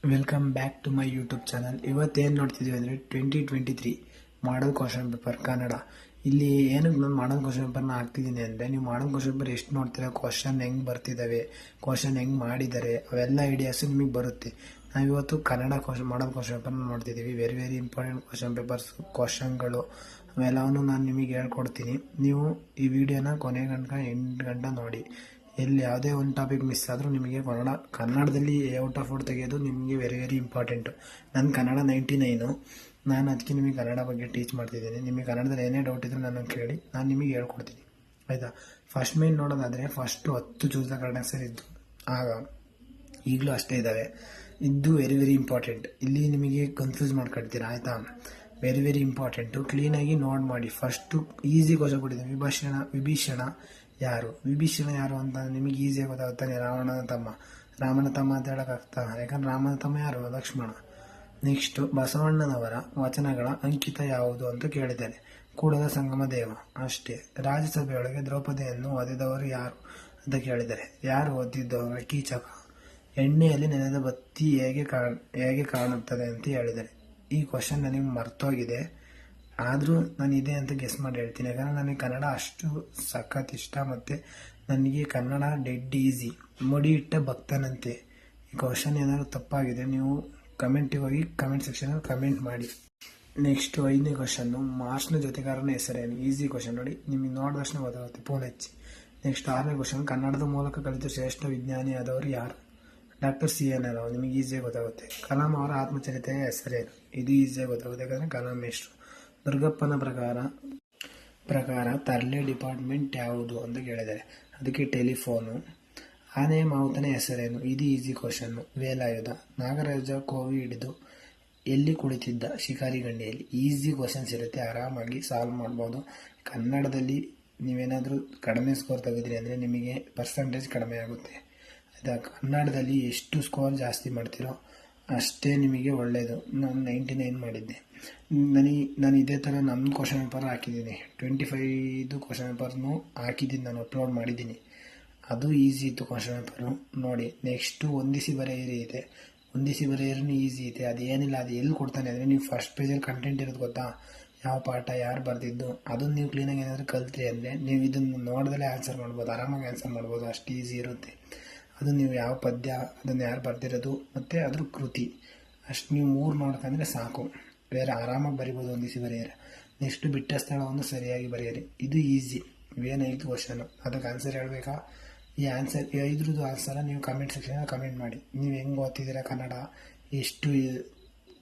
Welcome back to my YouTube channel. ಇವತ್ತೇನು ನೋಡ್ತಿದ್ದೀವಿ ಅಂದರೆ 2023 ಮಾಡಲ್ ಕ್ವಶನ್ ಪೇಪರ್ ಕನ್ನಡ. ಇಲ್ಲಿ ಏನಕ್ಕೆ ನಾನು ಮಾಡಲ್ ಕ್ವಶನ್ ಪೇಪರ್ನ ಹಾಕ್ತಿದ್ದೀನಿ ಅಂದರೆ, ನೀವು ಮಾಡಲ್ ಕ್ವಶನ್ ಪೇಪರ್ ಎಷ್ಟು ನೋಡ್ತೀರಾ, ಕ್ವಶನ್ ಹೆಂಗೆ ಬರ್ತಿದ್ದಾವೆ, ಕ್ವಶನ್ ಹೆಂಗೆ ಮಾಡಿದ್ದಾರೆ, ಅವೆಲ್ಲ ಐಡಿಯಾಸು ನಿಮಗೆ ಬರುತ್ತೆ. ನಾವಿವತ್ತು ಕನ್ನಡ ಮಾಡಲ್ ಕ್ವಶನ್ ಪೇಪರ್ನ ನೋಡ್ತಿದ್ದೀವಿ. Very very important question papers, ಕ್ವಶನ್ಗಳು ಅವೆಲ್ಲವನ್ನು ನಾನು ನಿಮಗೆ ಹೇಳ್ಕೊಡ್ತೀನಿ. ನೀವು ಈ ವಿಡಿಯೋನ ಕೊನೆ ಗಂಟೆ 8 ಗಂಟೆ ನೋಡಿ. ಎಲ್ಲಿ ಯಾವುದೇ ಒಂದು ಟಾಪಿಕ್ ಮಿಸ್ ಆದರೂ ನಿಮಗೆ ಕನ್ನಡದಲ್ಲಿ ಔಟ್ ಆಫ್ ಔಟ್ ತೆಗೆಯೋದು ನಿಮಗೆ ವೆರಿ ವೆರಿ ಇಂಪಾರ್ಟೆಂಟು. ನನ್ನ ಕನ್ನಡ 99. ನಾನು ಅದಕ್ಕೆ ನಿಮಗೆ ಕನ್ನಡ ಬಗ್ಗೆ ಟೀಚ್ ಮಾಡ್ತಿದ್ದೀನಿ. ನಿಮಗೆ ಕನ್ನಡದಲ್ಲಿ ಏನೇ ಡೌಟ್ ಇದ್ದರೂ ನಾನು ಕೇಳಿ, ನಾನು ನಿಮಗೆ ಹೇಳ್ಕೊಡ್ತೀನಿ, ಆಯಿತಾ. ಫಸ್ಟ್ ಮೇನ್ ನೋಡೋದಾದರೆ, first 10 choose the correct answer ಇದ್ದು, ಆಗ ಈಗಲೂ ಅಷ್ಟೇ ಇದ್ದಾವೆ. ಇದು ವೆರಿ ವೆರಿ ಇಂಪಾರ್ಟೆಂಟ್. ಇಲ್ಲಿ ನಿಮಗೆ ಕನ್ಫ್ಯೂಸ್ ಮಾಡ್ಕೊಳ್ತೀರಾ, ಆಯಿತಾ. Very very important. ಕ್ಲೀನಾಗಿ ನೋಟ್ ಮಾಡಿ. ಫಸ್ಟು ಈಸಿ ಕ್ವಶನ್ ಕೊಟ್ಟಿದ್ದೀನಿ. ವಿಭೀಷಣ ಯಾರು ಅಂತ ನಿಮಗೆ ಈಸಿಯಾಗಿ ಗೊತ್ತಾಗುತ್ತಾನೆ. ರಾಮನ ತಮ್ಮ ಅಂತ ಹೇಳೋಕ್ಕಾಗ್ತಾ? ಯಾಕಂದ್ರೆ ರಾಮನ ತಮ್ಮ ಯಾರು? ಲಕ್ಷ್ಮಣ. ನೆಕ್ಸ್ಟು ಬಸವಣ್ಣನವರ ವಚನಗಳ ಅಂಕಿತ ಯಾವುದು ಅಂತ ಕೇಳಿದ್ದೇನೆ. ಕೂಡಲ ಸಂಗಮ ದೇವ. ಅಷ್ಟೇ. ರಾಜ್ಯಸಭೆಯೊಳಗೆ ದ್ರೌಪದಿಯನ್ನು ಒದೆದವರು ಯಾರು ಅಂತ ಕೇಳಿದ್ದಾರೆ. ಯಾರು ಓದಿದ್ದವರು? ಕೀಚಕ. ಎಣ್ಣೆಯಲ್ಲಿ ನೆನೆದ ಬತ್ತಿ ಹೇಗೆ ಕಾಣುತ್ತದೆ ಅಂತ ಹೇಳಿದ್ದಾರೆ. ಈ ಕ್ವಶನ್ ನನಗೆ ಮರ್ತೋಗಿದೆ, ಆದರೂ ನಾನು ಇದೆ ಅಂತ ಗೆಸ್ ಮಾಡಿ ಹೇಳ್ತೀನಿ. ಯಾಕಂದರೆ ನನಗೆ ಕನ್ನಡ ಅಷ್ಟು ಸಖತ್ ಇಷ್ಟ, ಮತ್ತು ನನಗೆ ಕನ್ನಡ ಡೆಡ್ ಈಸಿ. ಮಡಿ ಇಟ್ಟ ಭಕ್ತನಂತೆ. ಈ ಕ್ವಶನ್ ಏನಾದರೂ ತಪ್ಪಾಗಿದೆ ನೀವು ಕಮೆಂಟಿಗೆ ಹೋಗಿ ಕಮೆಂಟ್ ಸೆಕ್ಷನಲ್ಲಿ ಕಮೆಂಟ್ ಮಾಡಿ. ನೆಕ್ಸ್ಟ್ 5ನೇ ಕ್ವಶನ್ನು, ಮಾರ್ಚ್ನ ಜೊತೆಗಾರನ ಹೆಸರೇನು? ಈಸಿ ಕ್ವಶನ್ ನೋಡಿ, ನಿಮಗೆ ನೋಡಿದ ತಕ್ಷಣ ಗೊತ್ತಾಗುತ್ತೆ. ಪೂನಚ್ಚಿ. ನೆಕ್ಸ್ಟ್ 6ನೇ ಕ್ವಶನ್, ಕನ್ನಡದ ಮೂಲಕ ಕಲಿತು ಶ್ರೇಷ್ಠ ವಿಜ್ಞಾನಿ ಆದವರು ಯಾರು? Doctor CN Rao. ನಿಮಗೆ ಈಸಿಯಾಗಿ ಗೊತ್ತಾಗುತ್ತೆ. ಕಲಾಂ ಅವರ ಆತ್ಮಚರಿತೆಯ ಹೆಸರೇನು? ಇದು ಈಸಿಯಾಗಿ ಗೊತ್ತಾಗುತ್ತೆ, ಯಾಕಂದರೆ ಕಲಾಂ ಮೇಷ್ಟ್ರು. ದುರ್ಗಪ್ಪನ ಪ್ರಕಾರ ತರ್ಲೆ ಡಿಪಾರ್ಟ್ಮೆಂಟ್ ಯಾವುದು ಅಂತ ಕೇಳಿದ್ದಾರೆ. ಅದಕ್ಕೆ ಟೆಲಿಫೋನು. ಆನೆಯ ಮಾವುತನ ಹೆಸರೇನು? ಇದು ಈಸಿ ಕ್ವಶನ್ನು. ವೇಲಾಯುಧ. ನಾಗರಾಜ ಕೋವಿ ಹಿಡಿದು ಎಲ್ಲಿ ಕುಳಿತಿದ್ದ? ಶಿಕಾರಿ ಗಂಡಿಯಲ್ಲಿ. ಈಸಿ ಕ್ವಶನ್ಸ್ ಇರುತ್ತೆ, ಆರಾಮಾಗಿ ಸಾಲ್ವ್ ಮಾಡ್ಬೋದು. ಕನ್ನಡದಲ್ಲಿ ನೀವೇನಾದರೂ ಕಡಿಮೆ ಸ್ಕೋರ್ ತೆಗೆದ್ರಿ ಅಂದರೆ ನಿಮಗೆ ಪರ್ಸೆಂಟೇಜ್ ಕಡಿಮೆ ಆಗುತ್ತೆ, ಆಯಿತಾ. ಕನ್ನಡದಲ್ಲಿ ಎಷ್ಟು ಸ್ಕೋರ್ ಜಾಸ್ತಿ ಮಾಡ್ತೀರೋ ಅಷ್ಟೇ ನಿಮಗೆ ಒಳ್ಳೆಯದು. ನಾನು 99 ಮಾಡಿದ್ದೆ. ನಾನು ಇದೇ ಥರ ನಮ್ಮ ಕ್ವಶನ್ ಪೇಪರ್ ಹಾಕಿದ್ದೀನಿ. 25 ಕ್ವಶನ್ ಪೇಪರ್ನು ಹಾಕಿದ್ದೀನಿ, ನಾನು ಅಪ್ಲೋಡ್ ಮಾಡಿದ್ದೀನಿ. ಅದು ಈಸಿ ಇತ್ತು ಕ್ವಶನ್ ಪೇಪರು, ನೋಡಿ. ನೆಕ್ಸ್ಟು ಹೊಂದಿಸಿ ಬರೆಯಿರಿ ಇದೆ. ಹೊಂದಿಸಿ ಬರೆಯಿರೂ ಈಸಿ ಇದೆ. ಅದೇನಿಲ್ಲ, ಅದು ಎಲ್ಲಿ ಕೊಡ್ತಾನೆ ಅಂದರೆ, ನೀವು ಫಸ್ಟ್ ಪೇಜಲ್ಲಿ ಕಂಟೆಂಟ್ ಇರೋದು ಗೊತ್ತಾ, ಯಾವ ಪಾಠ ಯಾರು ಬರೆದಿದ್ದು, ಅದನ್ನು ನೀವು ಕ್ಲೀನಾಗಿ ಏನಾದರೂ ಕಲ್ತ್ರಿ ಅಂದರೆ ನೀವು ಇದನ್ನು ನೋಡ್ದಲೇ ಆನ್ಸರ್ ಮಾಡ್ಬೋದು, ಆರಾಮಾಗಿ ಆನ್ಸರ್ ಮಾಡ್ಬೋದು. ಅಷ್ಟು ಈಸಿ ಇರುತ್ತೆ. ಅದು ನೀವು ಯಾವ ಪದ್ಯ, ಅದನ್ನು ಯಾರು ಬರೆದಿರೋದು, ಮತ್ತು ಅದ್ರ ಕೃತಿ, ಅಷ್ಟು ನೀವು 3 ನೋಡ್ಕೊಂಡ್ರೆ ಸಾಕು. ಬೇರೆ ಆರಾಮಾಗಿ ಬರಿಬೋದು ಹೊಂದಿಸಿ ಬರೆಯಿರಿ. ನೆಕ್ಸ್ಟು ಬಿಟ್ಟ ಸ್ಥಳವನ್ನು ಸರಿಯಾಗಿ ಬರೆಯಿರಿ. ಇದು ಈಸಿ. ಇವೇನಾಯಿತು ಕ್ವಶನು. ಅದಕ್ಕೆ ಆನ್ಸರ್ ಹೇಳಬೇಕಾ? ಈ ಆನ್ಸರ್ 5 ಆನ್ಸರ ನೀವು ಕಮೆಂಟ್ ಸೆಕ್ಷನಲ್ಲಿ ಕಮೆಂಟ್ ಮಾಡಿ. ನೀವು ಹೆಂಗೆ ಓದ್ತಿದ್ದೀರಾ ಕನ್ನಡ, ಎಷ್ಟು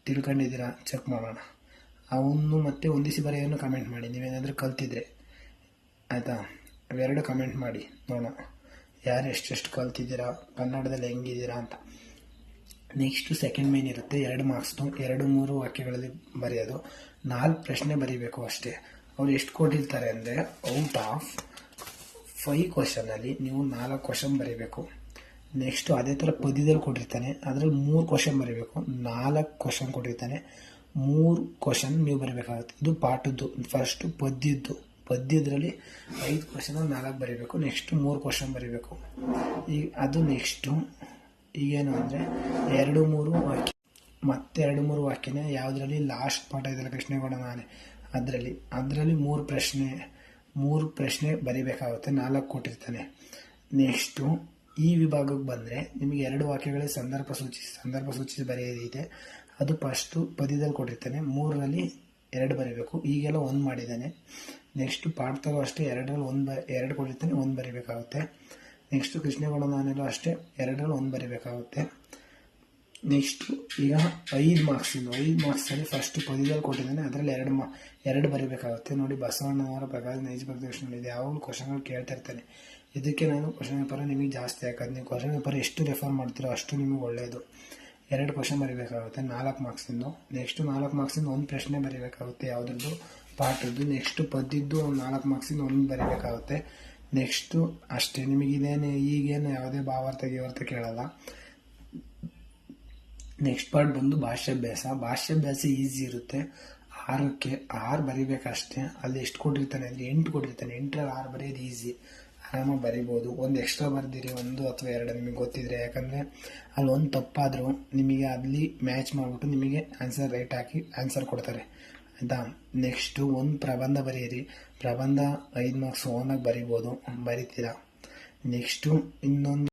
ತಿಳ್ಕೊಂಡಿದ್ದೀರಾ ಚೆಕ್ ಮಾಡೋಣ. ಅವನು ಮತ್ತೆ ಹೊಂದಿಸಿ ಬರೆಯೋನು ಕಮೆಂಟ್ ಮಾಡಿ, ನೀವೇನಾದರೂ ಕಲ್ತಿದ್ರೆ, ಆಯಿತಾ. ಅವೆರಡು ಕಮೆಂಟ್ ಮಾಡಿ ನೋಡೋಣ, ಯಾರು ಎಷ್ಟೆಷ್ಟು ಕಲ್ತಿದ್ದೀರಾ, ಕನ್ನಡದಲ್ಲಿ ಹೆಂಗಿದ್ದೀರಾ ಅಂತ. ನೆಕ್ಸ್ಟು ಸೆಕೆಂಡ್ ಮೇನ್ ಇರುತ್ತೆ, 2 ಮಾರ್ಕ್ಸ್ದು. 2-3 ವಾಕ್ಯಗಳಲ್ಲಿ ಬರೆಯೋದು. 4 ಪ್ರಶ್ನೆ ಬರೀಬೇಕು ಅಷ್ಟೇ. ಅವ್ರು ಎಷ್ಟು ಕೊಟ್ಟಿರ್ತಾರೆ ಅಂದರೆ, ಔಟ್ ಆಫ್ 5 ಕ್ವಶನಲ್ಲಿ ನೀವು 4 ಕ್ವಶನ್ ಬರೀಬೇಕು. ನೆಕ್ಸ್ಟು ಅದೇ ಥರ ಪದ್ಯದಲ್ಲಿ ಕೊಟ್ಟಿರ್ತಾನೆ, ಅದರಲ್ಲಿ 3 ಕ್ವಶನ್ ಬರೀಬೇಕು. 4 ಕ್ವಶನ್ ಕೊಟ್ಟಿರ್ತಾನೆ, 3 ಕ್ವಶನ್ ನೀವು ಬರೀಬೇಕಾಗುತ್ತೆ. ಇದು ಪಾಠದ್ದು. ಫಸ್ಟು ಪದ್ಯದ್ರಲ್ಲಿ 5 ಕ್ವಶನಲ್ಲಿ 4 ಬರೀಬೇಕು. ನೆಕ್ಸ್ಟು 3 ಕ್ವಶನ್ ಬರೀಬೇಕು. ಅದು ನೆಕ್ಸ್ಟು ಈಗೇನು ಅಂದರೆ 2-3 ವಾಕ್ಯ, ಮತ್ತೆ 2-3 ವಾಕ್ಯನೇ ಯಾವುದರಲ್ಲಿ ಲಾಸ್ಟ್ ಪಾಠ ಇದೆಲ್ಲ ಕೃಷ್ಣೇಗೌಡ ನಾನೇ, ಅದರಲ್ಲಿ 3 ಪ್ರಶ್ನೆ ಬರೀಬೇಕಾಗುತ್ತೆ. 4 ಕೊಟ್ಟಿರ್ತಾನೆ. ನೆಕ್ಸ್ಟು ಈ ವಿಭಾಗಕ್ಕೆ ಬಂದರೆ ನಿಮಗೆ 2 ವಾಕ್ಯಗಳಲ್ಲಿ ಸಂದರ್ಭ ಸೂಚಿಸಿ ಬರೆಯೋದಿದೆ. ಅದು ಫಸ್ಟು ಪದ್ಯದಲ್ಲಿ ಕೊಟ್ಟಿರ್ತಾನೆ, 3ರಲ್ಲಿ 2 ಬರೀಬೇಕು. ಈಗೆಲ್ಲ 1 ಮಾಡಿದ್ದಾನೆ. ನೆಕ್ಸ್ಟು ಪಾಠದಲ್ಲೂ ಅಷ್ಟೇ 2ರಲ್ಲಿ 2 ಕೊಟ್ಟಿರ್ತಾನೆ, 1 ಬರೀಬೇಕಾಗುತ್ತೆ. ನೆಕ್ಸ್ಟು ಕೃಷ್ಣೇಗೌಡ ನಾನೆಲ್ಲೂ ಅಷ್ಟೇ 2ರಲ್ಲಿ 1 ಬರೀಬೇಕಾಗುತ್ತೆ. ನೆಕ್ಸ್ಟು ಈಗ 5 ಮಾರ್ಕ್ಸಲ್ಲಿ ಫಸ್ಟು ಪದ್ಯದಲ್ಲಿ ಕೊಟ್ಟಿದ್ದಾನೆ, ಅದರಲ್ಲಿ 2 ಬರೀಬೇಕಾಗುತ್ತೆ. ನೋಡಿ, ಬಸವಣ್ಣನವರ ಪ್ರಕಾರ ನೈಜ ಪ್ರದರ್ಶನಗಳಿದೆ. ಯಾವಾಗಲೂ ಕ್ವಶನ್ಗಳು ಕೇಳ್ತಾ ಇರ್ತಾನೆ. ಇದಕ್ಕೆ ನಾನು ಕ್ವಶನ್ ಪೇಪರ್ ನಿಮಗೆ ಜಾಸ್ತಿ ಹಾಕೋದು. ನೀವು ಕ್ವಶನ್ ಪೇಪರ್ ಎಷ್ಟು ರೆಫರ್ ಮಾಡ್ತೀರೋ ಅಷ್ಟು ನಿಮಗೆ ಒಳ್ಳೆಯದು. 2 ಕ್ವಶನ್ ಬರೀಬೇಕಾಗುತ್ತೆ 4 ಮಾರ್ಕ್ಸಿಂದು. ನೆಕ್ಸ್ಟು 4 ಮಾರ್ಕ್ಸಿಂದ 1 ಪ್ರಶ್ನೆ ಬರೀಬೇಕಾಗುತ್ತೆ, ಯಾವುದ್ರದ್ದು? ಪಾಠದ್ದು. ನೆಕ್ಸ್ಟು ಪದ್ಯದ್ದು 4 ಮಾರ್ಕ್ಸಿಂದ 1 ಬರೀಬೇಕಾಗುತ್ತೆ. ನೆಕ್ಸ್ಟು ಅಷ್ಟೇ. ನಿಮಗಿದೇನು ಈಗೇನು ಯಾವುದೇ ಭಾವಾರ್ಥ ಕೇಳಲ್ಲ. ನೆಕ್ಸ್ಟ್ ಪಾರ್ಟ್ ಬಂದು ಭಾಷಾಭ್ಯಾಸ ಈಸಿ ಇರುತ್ತೆ. 6ಕ್ಕೆ 6 ಬರೀಬೇಕಷ್ಟೇ. ಅಲ್ಲಿ ಎಷ್ಟು ಕೊಟ್ಟಿರ್ತಾನೆ ಅಂದರೆ 8 ಕೊಟ್ಟಿರ್ತಾನೆ. 8ರಲ್ಲಿ 6 ಬರೆಯೋದು ಈಸಿ. ಆರಾಮಾಗಿ ಬರಿಬೋದು. ಒಂದು ಎಕ್ಸ್ಟ್ರಾ ಬರ್ದಿರಿ, 1 ಅಥವಾ 2 ನಿಮಗೆ ಗೊತ್ತಿದ್ರೆ. ಯಾಕಂದರೆ ಅಲ್ಲಿ ಒಂದು ತಪ್ಪಾದರೂ ನಿಮಗೆ ಅಲ್ಲಿ ಮ್ಯಾಚ್ ಮಾಡಿಬಿಟ್ಟು ನಿಮಗೆ ಆನ್ಸರ್ ರೈಟ್ ಹಾಕಿ ಆನ್ಸರ್ ಕೊಡ್ತಾರೆ ಆಯಿತಾ. ನೆಕ್ಸ್ಟು ಒಂದು ಪ್ರಬಂಧ ಬರೆಯಿರಿ. ಪ್ರಬಂಧ 5 ಮಾರ್ಕ್ಸ್ ಓನಾಗಿ ಬರಿಬೋದು, ಬರಿತೀರಾ. ನೆಕ್ಸ್ಟು ಇನ್ನೊಂದು